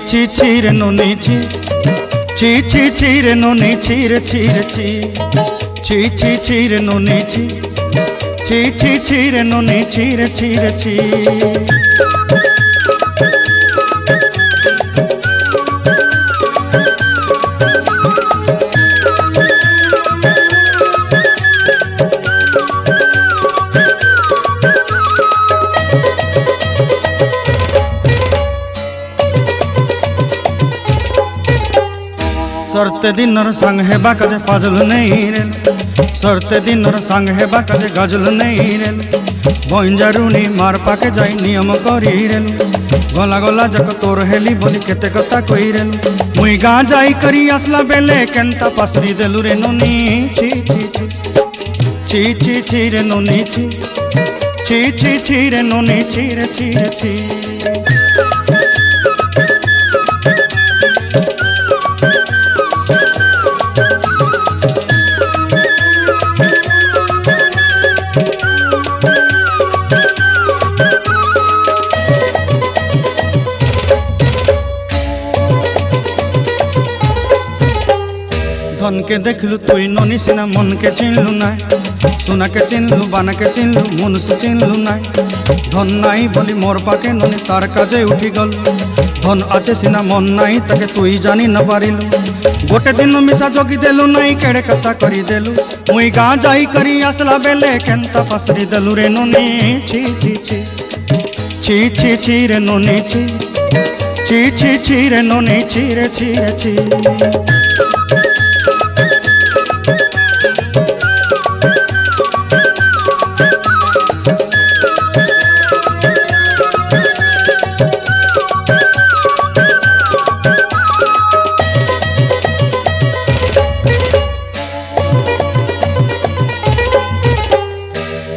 ছি ছি রে ননি ছি ছি ছি ছি রে ননি ছি রে ছি রে ছি ছি ছি ছি রে ননি ছি ছি ছি ছি রে ননি ছি রে ছি রে ছি। सरते दिनर संग हेबा काजे फाजल नहीं रे सरते दिनर संग हेबा काजे गजल नहीं रे बंजारुनी मार पाके जाई नियम करी रे गला गला जक तोर हेली बोली केते कथा कही रे मुई गाँ जाई करी आसला बेले केंता पासरी देलु रे नोनी छी छी छी छी छी रे नोनी छी छी छी छी रे नोनी छी रे छी रे छी। धन के देखलु तुई ननी सिना मन के चिन्हलु ना सुना के चिन्हलु बाना के चिन्हलु मुनुष चिन्हलु ना धन नाई बोली मोर पाके ननी तार काजे उठी गल धन आचे सिना मन नाई ताके तुई जानी न पारिलु गोटे दिन मिसा जोगी देलु नाई केड़े कथा करी देलु मुई गाँ जाई करी आसला बेले केंता पासरी देलु रे ननी छी छी छी छी छी छी रे ननी छी छी छी छी रे ननी छी रे छी रे छी।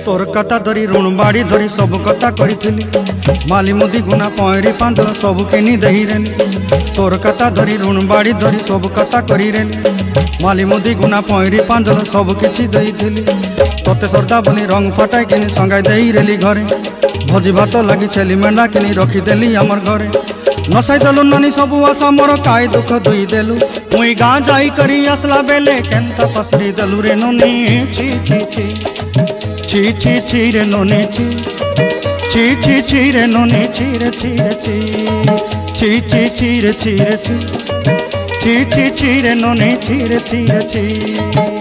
तोर कथा धरी ऋण बाड़ी धरी सब कथा करी माली मुदी गुना पहरी पांदल सब किनी दही रेली तोर कथा धरी ऋण बाड़ी धरी सब कथा करी रेली माली मुदी गुना पहरी पांदल सब किछि दही थी तोते सरदा बोली रंग फटाई किनी संगाई दही रेली घरे भोजी भात लगी छेली मेंढा किनी रखीदेली आमर घरे नसाई देलु नानी सबु आशा मोर काय दुख दुई देलु मुई गाँ जाई करी आसला बेले केंता पसरी देलु रे नोनी छी छी छी छी छी छी रे नोनी छी छी छी छी रे नोनी छी रे छी रे छी छी छी छी रे छी रे छी छी छी छी रे नोनी छी रे छी रे छी।